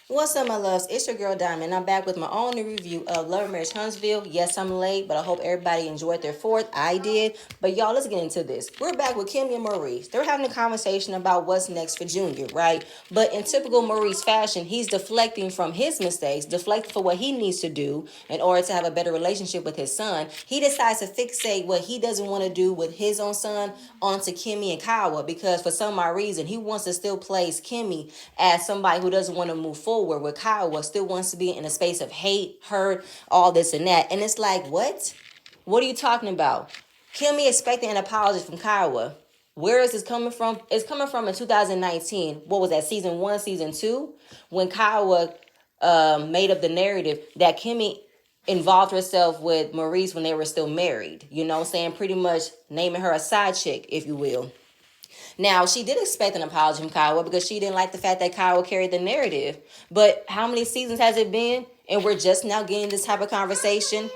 What's up, my loves? It's your girl Diamond. I'm back with my own new review of Love and Marriage Huntsville. Yes, I'm late, but I hope everybody enjoyed their fourth. I did. But y'all, let's get into this. We're back with Kimmy and Maurice. They're having a conversation about what's next for Junior, right? But in typical Maurice fashion, he's deflecting from his mistakes, deflecting for what he needs to do in order to have a better relationship with his son. He decides to fixate what he doesn't want to do with his own son onto Kimmy and Kyle because for some odd reason, he wants to still place Kimmy as somebody who doesn't want to move forward with Kyle, still wants to be in a space of hate, hurt, all this and that. And it's like, what? What are you talking about? Kimmy expecting an apology from Kyle. Where is this coming from? It's coming from in 2019. What was that, season 1, season 2? When Kyle made up the narrative that Kimmy involved herself with Maurice when they were still married. You know what I'm saying? Pretty much naming her a side chick, if you will. Now, she did expect an apology from Kyle because she didn't like the fact that Kyle carried the narrative. But how many seasons has it been? And we're just now getting this type of conversation.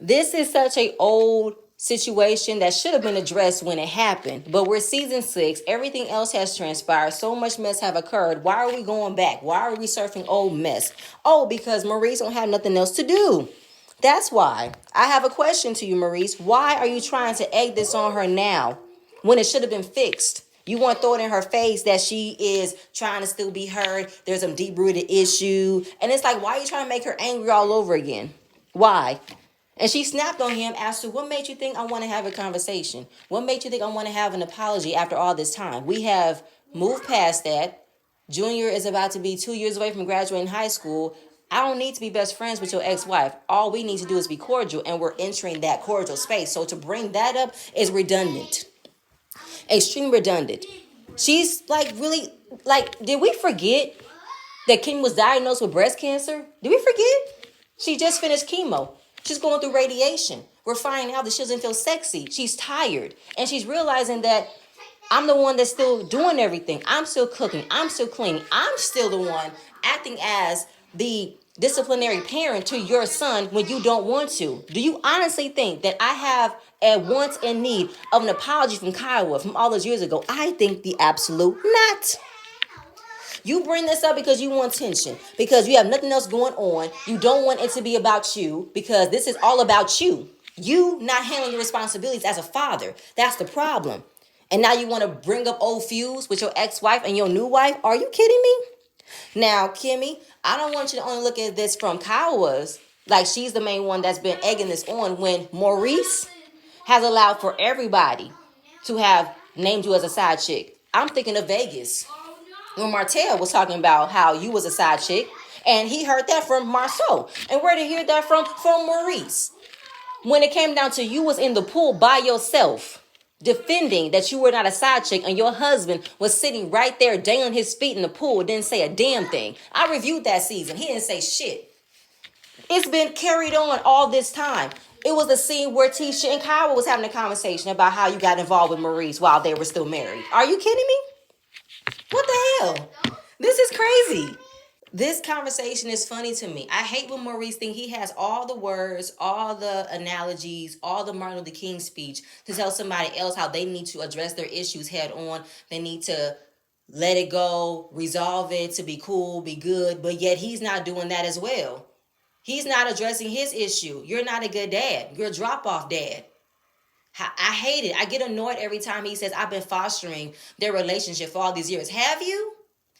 This is such a old situation that should have been addressed when it happened. But we're season 6. Everything else has transpired. So much mess have occurred. Why are we going back? Why are we surfing old mess? Oh, because Maurice don't have nothing else to do. That's why. I have a question to you, Maurice. Why are you trying to egg this on her now when it should have been fixed? You want to throw it in her face that she is trying to still be heard. There's some deep-rooted issue. And it's like, why are you trying to make her angry all over again? Why? And she snapped on him as to what made you think I want to have a conversation? What made you think I want to have an apology after all this time? We have moved past that. Junior is about to be 2 years away from graduating high school. I don't need to be best friends with your ex-wife. All we need to do is be cordial, and we're entering that cordial space. So to bring that up is redundant. Extremely redundant. She's like really, like, did we forget that Kim was diagnosed with breast cancer? Did we forget? She just finished chemo. She's going through radiation. We're finding out that she doesn't feel sexy. She's tired. And she's realizing that I'm the one that's still doing everything. I'm still cooking. I'm still cleaning. I'm still the one acting as the disciplinary parent to your son when you don't want to. Do you honestly think that I have a want and need of an apology from Kyle from all those years ago? I think the absolute not. You bring this up because you want attention, because you have nothing else going on. You don't want it to be about you because this is all about you. You not handling your responsibilities as a father. That's the problem. And now you want to bring up old feuds with your ex-wife and your new wife? Are you kidding me? Now, Kimmy, I don't want you to only look at this from Kawa's, like she's the main one that's been egging this on when Maurice has allowed for everybody to have named you as a side chick. I'm thinking of Vegas when Martell was talking about how you was a side chick, and he heard that from Marceau. And where did he hear that from? From Maurice. When it came down to you was in the pool by yourself, defending that you were not a side chick, and your husband was sitting right there dangling his feet in the pool, didn't say a damn thing. I reviewed that season. He didn't say shit. It's been carried on all this time. It was a scene where Tisha and Kyle was having a conversation about how you got involved with Maurice while they were still married. Are you kidding me? What the hell? This is crazy. This conversation is funny to me. I hate when Maurice thinks he has all the words, all the analogies, all the Martin Luther King speech to tell somebody else how they need to address their issues head on. They need to let it go, resolve it, to be cool, be good. But yet he's not doing that as well. He's not addressing his issue. You're not a good dad. You're a drop-off dad. I hate it. I get annoyed every time he says, I've been fostering their relationship for all these years. Have you?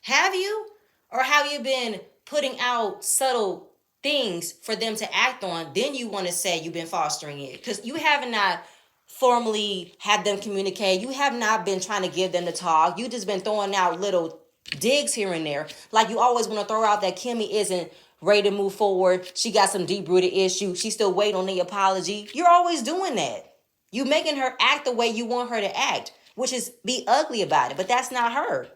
Have you? Or have you been putting out subtle things for them to act on? Then you want to say you've been fostering it. Because you have not formally had them communicate. You have not been trying to give them the talk. You just been throwing out little digs here and there. Like you always want to throw out that Kimmy isn't ready to move forward. She got some deep-rooted issue. She still waiting on the apology. You're always doing that. You making her act the way you want her to act, which is be ugly about it. But that's not her.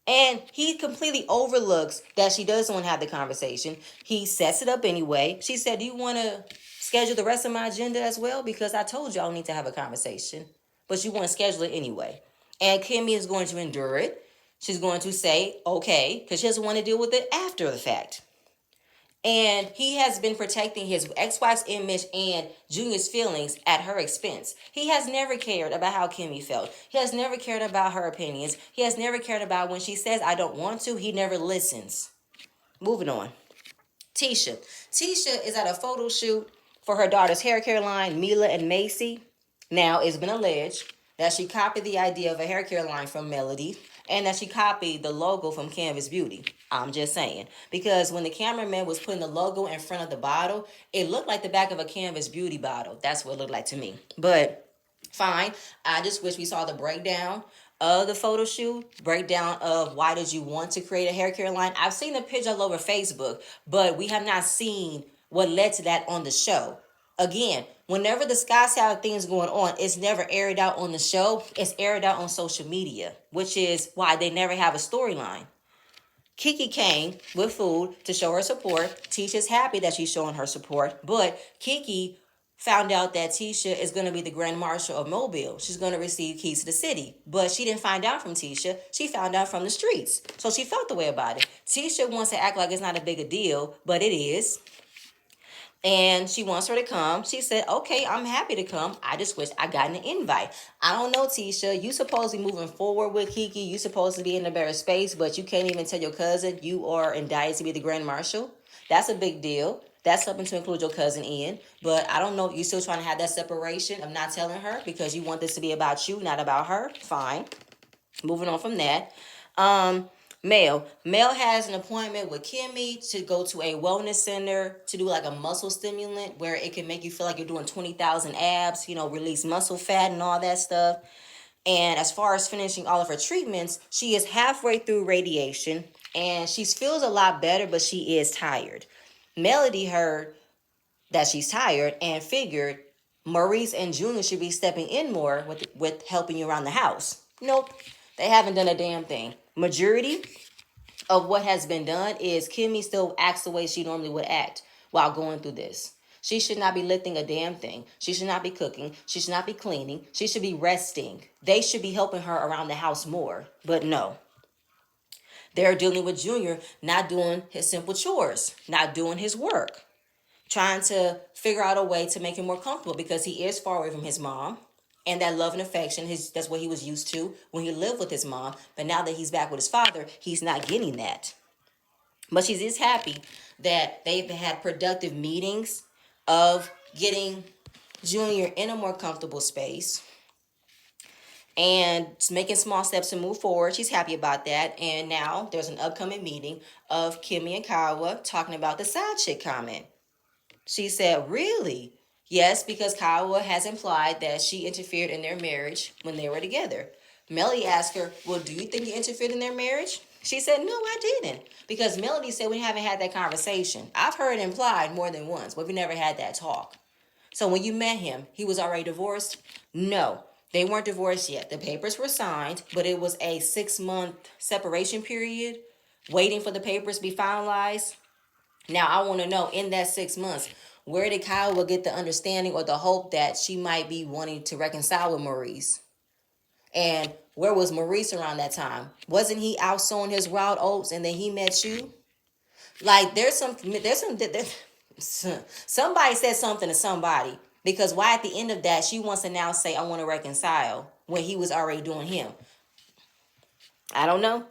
And he completely overlooks that she doesn't want to have the conversation. He sets it up anyway. She said, do you want to schedule the rest of my agenda as well? Because I told you I need to have a conversation. But you want to schedule it anyway. And Kimmy is going to endure it. She's going to say, okay, because she doesn't want to deal with it after the fact. And he has been protecting his ex-wife's image and Junior's feelings at her expense. He has never cared about how Kimmy felt. He has never cared about her opinions. He has never cared about when she says, I don't want to. He never listens. Moving on. Tisha. Tisha is at a photo shoot for her daughter's hair care line, Mila and Macy. Now, it's been alleged that she copied the idea of a hair care line from Melody and that she copied the logo from Canvas Beauty. I'm just saying. Because when the cameraman was putting the logo in front of the bottle, it looked like the back of a Canvas Beauty bottle. That's what it looked like to me. But fine. I just wish we saw the breakdown of the photo shoot, breakdown of why did you want to create a hair care line. I've seen the picture all over Facebook, but we have not seen what led to that on the show. Again, whenever the Sky Side thing's going on, it's never aired out on the show. It's aired out on social media, which is why they never have a storyline. Kiki came with food to show her support. Tisha's happy that she's showing her support, but Kiki found out that Tisha is going to be the Grand Marshal of Mobile. She's going to receive keys to the city, but she didn't find out from Tisha. She found out from the streets, so she felt the way about it. Tisha wants to act like it's not a big a deal, but it is. And she wants her to come. She said, okay, I'm happy to come. I just wish I got an invite. I don't know, Tisha. You supposed to be moving forward with Kiki. You supposed to be in a better space, but you can't even tell your cousin you are indicted to be the Grand Marshal. That's a big deal. That's something to include your cousin in. But I don't know if you're still trying to have that separation of not telling her because you want this to be about you, not about her. Fine. Moving on from that. Mel has an appointment with Kimmy to go to a wellness center to do like a muscle stimulant where it can make you feel like you're doing 20,000 abs, release muscle fat and all that stuff. And as far as finishing all of her treatments, she is halfway through radiation and she feels a lot better, but she is tired. Melody heard that she's tired and figured Maurice and Junior should be stepping in more with helping you around the house. Nope, they haven't done a damn thing. Majority of what has been done is Kimmy still acts the way she normally would act while going through this. She should not be lifting a damn thing. She should not be cooking. She should not be cleaning. She should be resting. They should be helping her around the house more. But no. They're dealing with Junior not doing his simple chores, not doing his work, trying to figure out a way to make him more comfortable because he is far away from his mom. And that love and affection, that's what he was used to when he lived with his mom. But now that he's back with his father, he's not getting that. But she is happy that they've had productive meetings of getting Junior in a more comfortable space and making small steps to move forward. She's happy about that. And now there's an upcoming meeting of Kimmy and Kawa talking about the side chick comment. She said, really? Yes, because Kawa has implied that she interfered in their marriage when they were together. Melody asked her, well, do you think you interfered in their marriage? She said, no, I didn't. Because Melody said we haven't had that conversation. I've heard it implied more than once, but we never had that talk. So when you met him, he was already divorced? No, they weren't divorced yet. The papers were signed, but it was a 6-month separation period, waiting for the papers to be finalized. Now, I want to know, in that 6 months, where did Kyle get the understanding or the hope that she might be wanting to reconcile with Maurice? And where was Maurice around that time? Wasn't he out sowing his wild oats and then he met you? Like, somebody said something to somebody. Because why at the end of that, she wants to now say, I want to reconcile when he was already doing him? I don't know.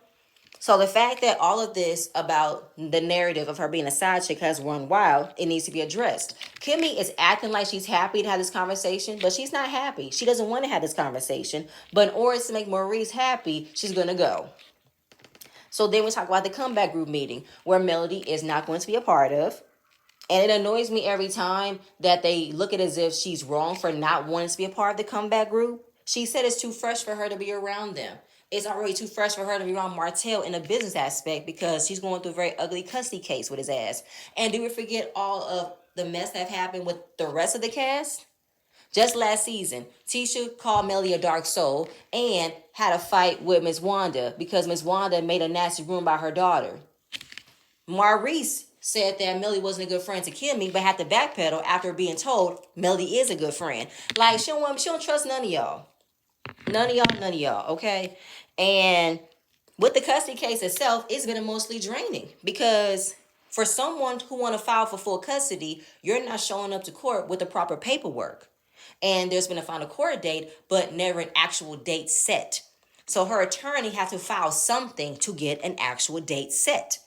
So the fact that all of this about the narrative of her being a side chick has run wild, it needs to be addressed. Kimmy is acting like she's happy to have this conversation, but she's not happy. She doesn't want to have this conversation. But in order to make Maurice happy, she's going to go. So then we talk about the comeback group meeting, where Melody is not going to be a part of. And it annoys me every time that they look at it as if she's wrong for not wanting to be a part of the comeback group. She said it's too fresh for her to be around them. It's already too fresh for her to be around Martell in a business aspect because she's going through a very ugly custody case with his ass. And do we forget all of the mess that happened with the rest of the cast? Just last season, Tisha called Melly a dark soul and had a fight with Miss Wanda because Miss Wanda made a nasty rumor about her daughter. Maurice said that Melly wasn't a good friend to Kimmy, but had to backpedal after being told Melly is a good friend. Like, she don't trust none of y'all. None of y'all, okay? And with the custody case itself, it's been mostly draining because for someone who want to file for full custody, you're not showing up to court with the proper paperwork. And there's been a final court date, but never an actual date set. So her attorney has to file something to get an actual date set.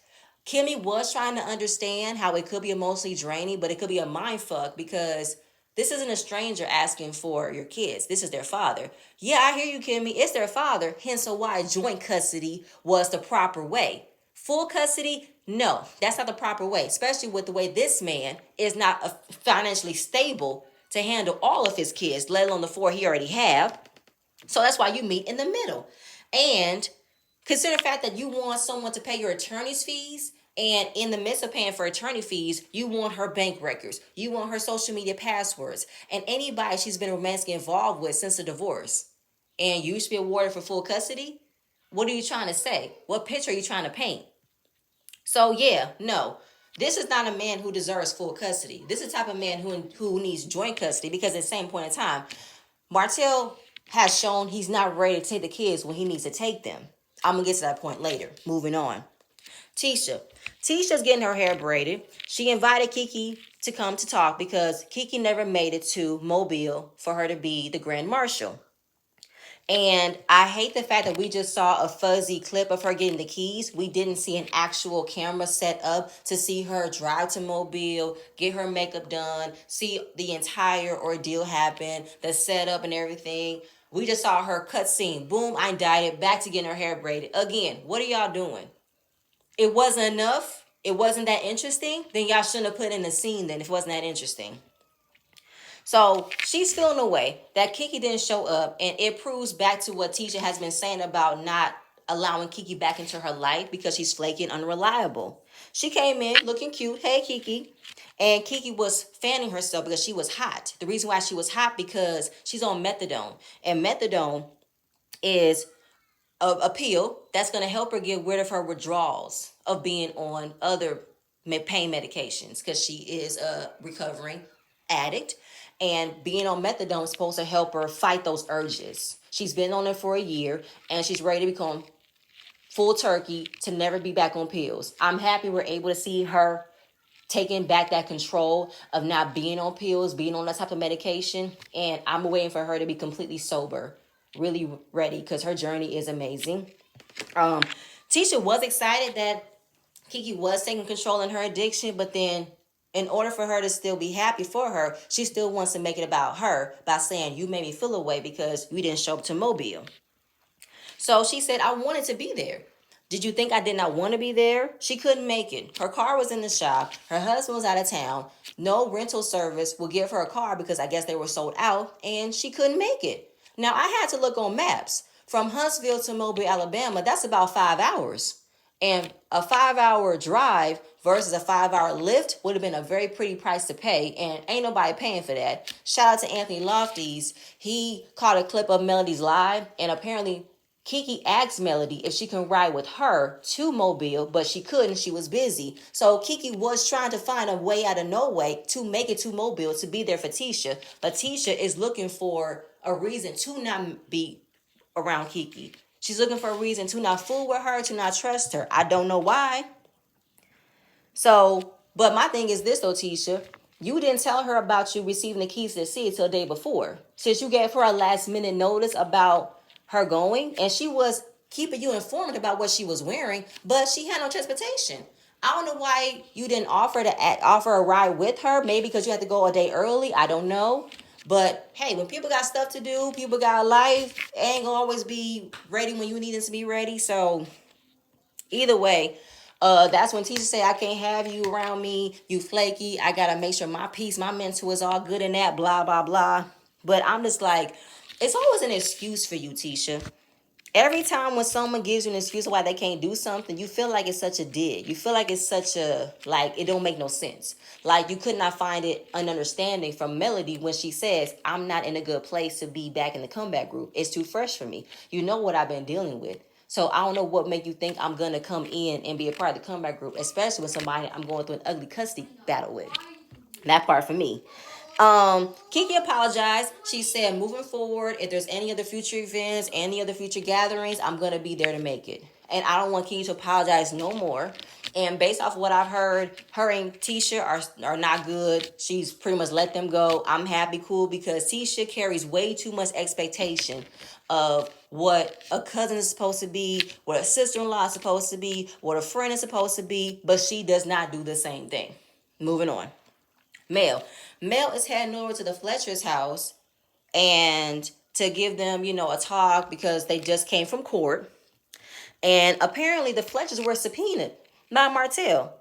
Kimmy was trying to understand how it could be emotionally draining, but it could be a mind fuck because this isn't a stranger asking for your kids. This is their father. Yeah, I hear you, Kimmy. It's their father. Hence why joint custody was the proper way. Full custody, no, that's not the proper way, especially with the way this man is not financially stable to handle all of his kids, let alone the four he already have. So that's why you meet in the middle. And consider the fact that you want someone to pay your attorney's fees, and in the midst of paying for attorney fees, you want her bank records, you want her social media passwords, and anybody she's been romantically involved with since the divorce. And you should be awarded for full custody? What are you trying to say? What picture are you trying to paint? So yeah, no. This is not a man who deserves full custody. This is the type of man who needs joint custody because at the same point in time, Martell has shown he's not ready to take the kids when he needs to take them. I'm going to get to that point later. Moving on. Tisha. Tisha's getting her hair braided. She invited Kiki to come to talk because Kiki never made it to Mobile for her to be the Grand Marshal. And I hate the fact that we just saw a fuzzy clip of her getting the keys. We didn't see an actual camera set up to see her drive to Mobile, get her makeup done, see the entire ordeal happen, the setup and everything. We just saw her cutscene. Boom, I indicted, back to getting her hair braided. Again, what are y'all doing? It wasn't enough. It wasn't that interesting. Then y'all shouldn't have put in the scene then if it wasn't that interesting. So she's feeling away that Kiki didn't show up, and it proves back to what Tisha has been saying about not allowing Kiki back into her life because she's flaky and unreliable. She came in looking cute. Hey, Kiki. And Kiki was fanning herself because she was hot. The reason why she was hot because she's on methadone. And methadone is a pill that's going to help her get rid of her withdrawals of being on other pain medications because she is a recovering addict, and being on methadone is supposed to help her fight those urges. She's been on it for a year and she's ready to become full turkey to never be back on pills. I'm happy we're able to see her taking back that control of not being on pills, being on that type of medication, and I'm waiting for her to be completely sober, really ready, because her journey is amazing. Tisha was excited that Kiki was taking control in her addiction, but then in order for her to still be happy for her, she still wants to make it about her by saying, you made me feel away because we didn't show up to Mobile. So she said, I wanted to be there. Did you think I did not want to be there? She couldn't make it. Her car was in the shop. Her husband was out of town. No rental service would give her a car because I guess they were sold out, and she couldn't make it. Now, I had to look on maps. From Huntsville to Mobile, Alabama, that's about 5 hours. And a 5-hour drive versus a 5-hour lift would have been a very pretty price to pay, and ain't nobody paying for that. Shout out to Anthony Lofties. He caught a clip of Melody's live, and apparently Kiki asked Melody if she can ride with her to Mobile, but she couldn't. She was busy. So Kiki was trying to find a way out of no way to make it to Mobile to be there for Tisha. But Tisha is looking for a reason to not be around Kiki. She's looking for a reason to not fool with her, to not trust her. I don't know why. So, but my thing is this though, Tisha. You didn't tell her about you receiving the keys to the city till the day before. Since you gave her a last minute notice about her going, and she was keeping you informed about what she was wearing, but she had no transportation. I don't know why you didn't offer a ride with her. Maybe because you had to go a day early. I don't know. But hey, when people got stuff to do, people got a life, ain't gonna always be ready when you need them to be ready. So either way, that's when teachers say I can't have you around me, you flaky. I gotta make sure my peace, my mental is all good in that, blah, blah, blah. But I'm just like, it's always an excuse for you, Tisha. Every time when someone gives you an excuse why they can't do something, you feel like it's such a dig. You feel like it's such a, like, it don't make no sense. Like, you could not find it an understanding from Melody when she says, I'm not in a good place to be back in the comeback group. It's too fresh for me. You know what I've been dealing with. So I don't know what make you think I'm going to come in and be a part of the comeback group, especially with somebody I'm going through an ugly custody battle with. That part for me. Kiki apologized. She said, moving forward, if there's any other future events, any other future gatherings, I'm going to be there to make it. And I don't want Kiki to apologize no more. And based off of what I've heard, her and Tisha are not good. She's pretty much let them go. I'm happy, cool, because Tisha carries way too much expectation of what a cousin is supposed to be, what a sister-in-law is supposed to be, what a friend is supposed to be, but she does not do the same thing. Moving on. Mel. Mel is heading over to the Fletcher's house and to give them, a talk because they just came from court. And apparently the Fletchers were subpoenaed by Martell.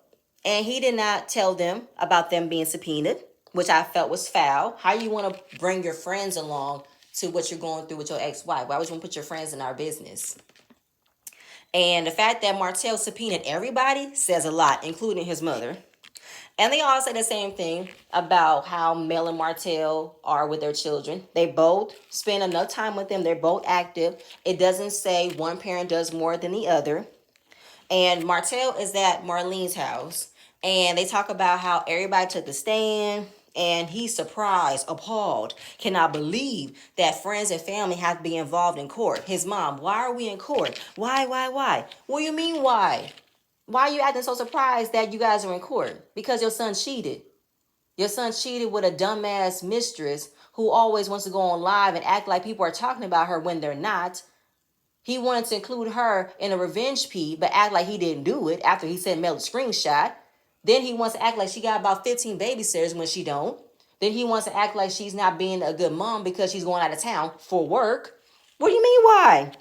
And he did not tell them about them being subpoenaed, which I felt was foul. How you want to bring your friends along to what you're going through with your ex-wife? Why would you want to put your friends in our business? And the fact that Martell subpoenaed everybody says a lot, including his mother. And they all say the same thing about how Mel and Martell are with their children. They both spend enough time with them. They're both active. It doesn't say one parent does more than the other. And Martell is at Marlene's house. And they talk about how everybody took the stand. And he's surprised, appalled, cannot believe that friends and family have to be involved in court. His mom, why are we in court? Why? What do you mean why? Why are you acting so surprised that you guys are in court? Because your son cheated. Your son cheated with a dumbass mistress who always wants to go on live and act like people are talking about her when they're not. He wanted to include her in a revenge plea, but act like he didn't do it after he sent Mel a screenshot. Then he wants to act like she got about 15 babysitters when she don't. Then he wants to act like she's not being a good mom because she's going out of town for work. What do you mean why?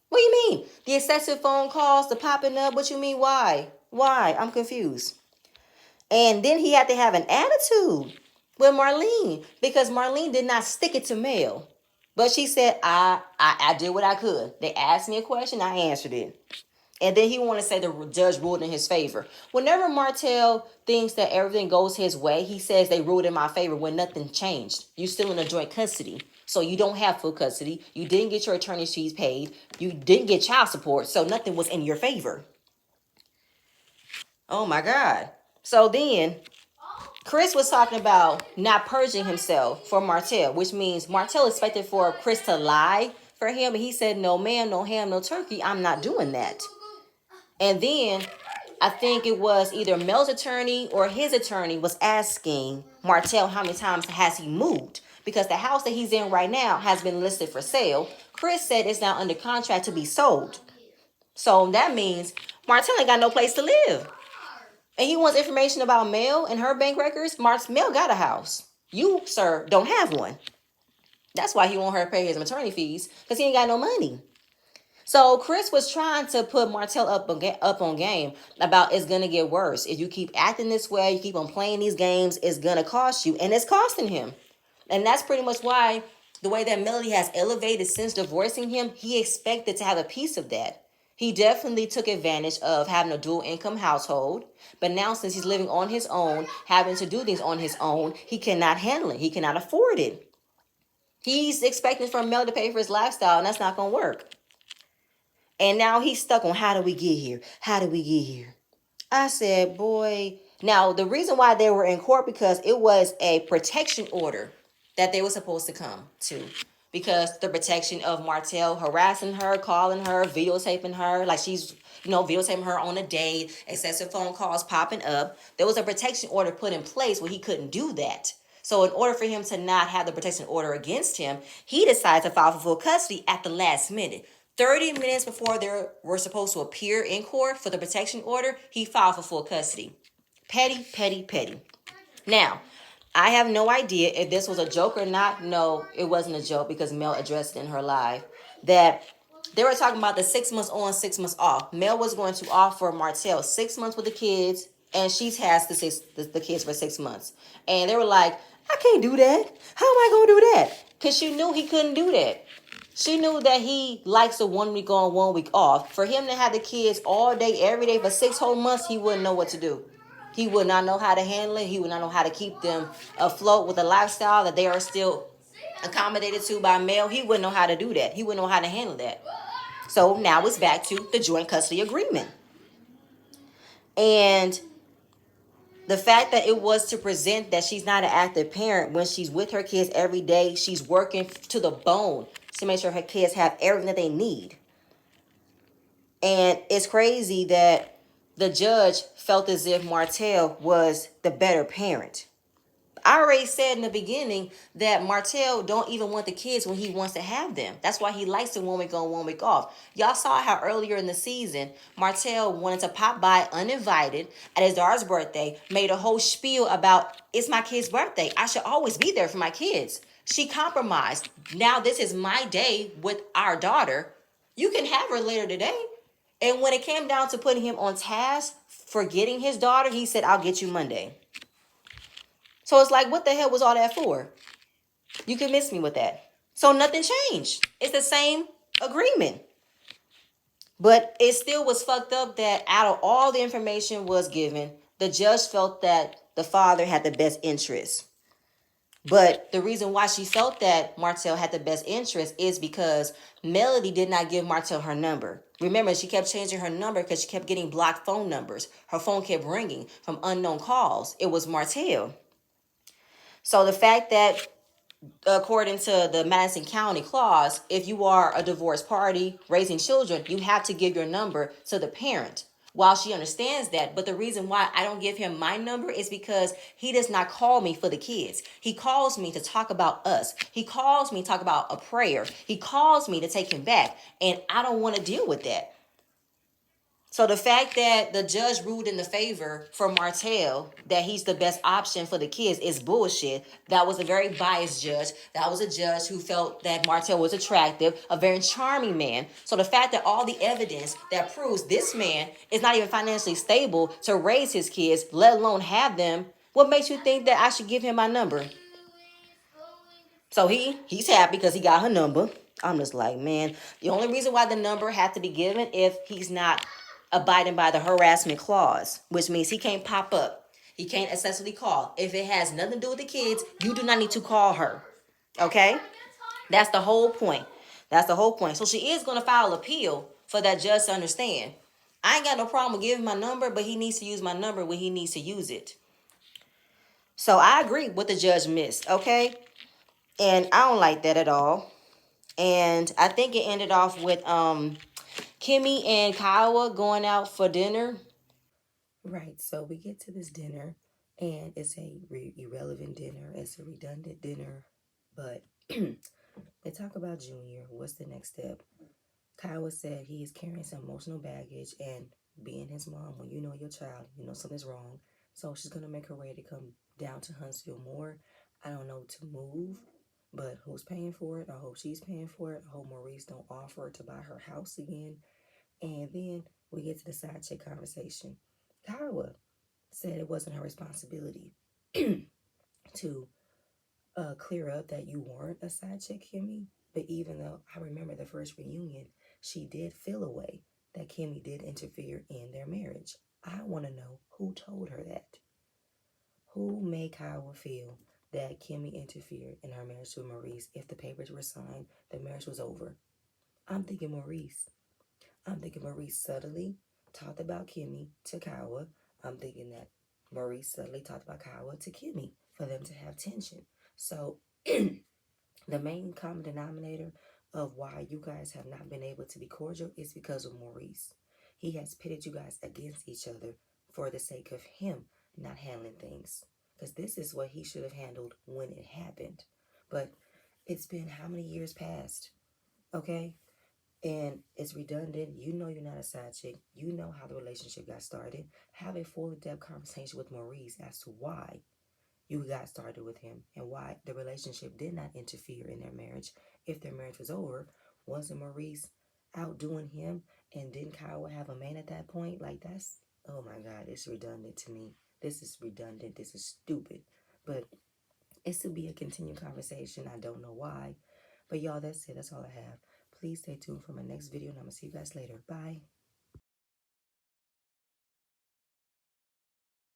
What do you mean? The excessive phone calls, the popping up, what you mean why? Why? I'm confused. And then he had to have an attitude with Marlene because Marlene did not stick it to Mel. But she said, I did what I could. They asked me a question, I answered it. And then he wanted to say the judge ruled in his favor. Whenever Martell thinks that everything goes his way, he says they ruled in my favor when nothing changed. You're still in a joint custody. So you don't have full custody. You didn't get your attorney's fees paid. You didn't get child support. So nothing was in your favor. Oh my God. So then Chris was talking about not purging himself for Martell, which means Martell expected for Chris to lie for him. And he said, no ma'am, no ham, no turkey. I'm not doing that. And then I think it was either Mel's attorney or his attorney was asking Martell how many times has he moved. Because the house that he's in right now has been listed for sale. Chris said it's now under contract to be sold. So that means Martell ain't got no place to live. And he wants information about Mel and her bank records. Mel got a house. You, sir, don't have one. That's why he want her to pay his attorney fees, because he ain't got no money. So Chris was trying to put Martell up on game about it's going to get worse. If you keep acting this way, you keep on playing these games, it's going to cost you. And it's costing him. And that's pretty much why the way that Melody has elevated since divorcing him, he expected to have a piece of that. He definitely took advantage of having a dual income household. But now since he's living on his own, having to do things on his own, he cannot handle it. He cannot afford it. He's expecting from Mel to pay for his lifestyle, and that's not going to work. And now he's stuck on how do we get here? How do we get here? I said, boy. Now, the reason why they were in court, because it was a protection order that they were supposed to come to. Because the protection of Martell harassing her, calling her, videotaping her, like she's, videotaping her on a date, excessive phone calls popping up. There was a protection order put in place where he couldn't do that. So in order for him to not have the protection order against him, he decided to file for full custody at the last minute. 30 minutes before they were supposed to appear in court for the protection order, he filed for full custody. Petty, petty, petty. Now, I have no idea if this was a joke or not. No, it wasn't a joke because Mel addressed it in her live. That they were talking about the 6 months on, 6 months off. Mel was going to offer Martell 6 months with the kids, and she has the kids for 6 months. And they were like, I can't do that. How am I going to do that? Because she knew he couldn't do that. She knew that he likes a 1 week on, 1 week off. For him to have the kids all day, every day for 6 whole months, he wouldn't know what to do. He would not know how to handle it. He would not know how to keep them afloat with a lifestyle that they are still accommodated to by Mel. He wouldn't know how to do that. He wouldn't know how to handle that. So now it's back to the joint custody agreement. And the fact that it was to present that she's not an active parent when she's with her kids every day, she's working to the bone to make sure her kids have everything that they need. And it's crazy that the judge felt as if Martell was the better parent. I already said in the beginning that Martell don't even want the kids when he wants to have them. That's why he likes the 1 week on, 1 week off. Y'all saw how earlier in the season, Martell wanted to pop by uninvited at his daughter's birthday, made a whole spiel about, it's my kid's birthday. I should always be there for my kids. She compromised. Now this is my day with our daughter. You can have her later today. And when it came down to putting him on task for getting his daughter, he said, I'll get you Monday. So it's like, what the hell was all that for? You can miss me with that. So nothing changed. It's the same agreement. But it still was fucked up that out of all the information was given, the judge felt that the father had the best interest. But the reason why she felt that Martell had the best interest is because Melody did not give Martell her number. Remember, she kept changing her number because she kept getting blocked phone numbers. Her phone kept ringing from unknown calls. It was Martell. So the fact that, according to the Madison County clause, if you are a divorced party raising children, you have to give your number to the parent. While she understands that, but the reason why I don't give him my number is because he does not call me for the kids. He calls me to talk about us. He calls me to talk about a prayer. He calls me to take him back, and I don't want to deal with that. So the fact that the judge ruled in the favor for Martell, that he's the best option for the kids, is bullshit. That was a very biased judge. That was a judge who felt that Martell was attractive, a very charming man. So the fact that all the evidence that proves this man is not even financially stable to raise his kids, let alone have them, what makes you think that I should give him my number? So he's happy because he got her number. I'm just like, man, the only reason why the number had to be given if he's not abiding by the harassment clause, which means he can't pop up. He can't excessively call. If it has nothing to do with the kids, you do not need to call her. Okay? That's the whole point. That's the whole point. So she is going to file appeal for that judge to understand. I ain't got no problem with giving my number, but he needs to use my number when he needs to use it. So I agree with the judge missed, okay? And I don't like that at all. And I think it ended off with Kimmy and Kyle going out for dinner. Right, so we get to this dinner, and it's a irrelevant dinner. It's a redundant dinner, but they talk about Junior. What's the next step? Kyle said he is carrying some emotional baggage, and being his mom, when you know your child, you know something's wrong. So she's gonna make her way to come down to Huntsville more. I don't know, to move, but who's paying for it? I hope she's paying for it. I hope Maurice don't offer to buy her house again. And then we get to the side chick conversation. Kyle said it wasn't her responsibility to clear up that you weren't a side chick, Kimmy. But even though I remember the first reunion, she did feel a way that Kimmy did interfere in their marriage. I want to know who told her that. Who made Kyle feel that Kimmy interfered in her marriage with Maurice? If the papers were signed, the marriage was over. I'm thinking Maurice. I'm thinking Maurice subtly talked about Kimmy to Kyle. I'm thinking that Maurice subtly talked about Kyle to Kimmy for them to have tension. So the main common denominator of why you guys have not been able to be cordial is because of Maurice. He has pitted you guys against each other for the sake of him not handling things. Because this is what he should have handled when it happened. But it's been how many years past? Okay? And it's redundant. You know you're not a side chick. You know how the relationship got started. Have a full depth conversation with Maurice as to why you got started with him and why the relationship did not interfere in their marriage. If their marriage was over, wasn't Maurice outdoing him? And didn't Kyle have a man at that point? Like, that's, oh my God, it's redundant to me. This is redundant. This is stupid. But it's to be a continued conversation. I don't know why. But y'all, that's it. That's all I have. Please stay tuned for my next video, and I'm going to see you guys later. Bye.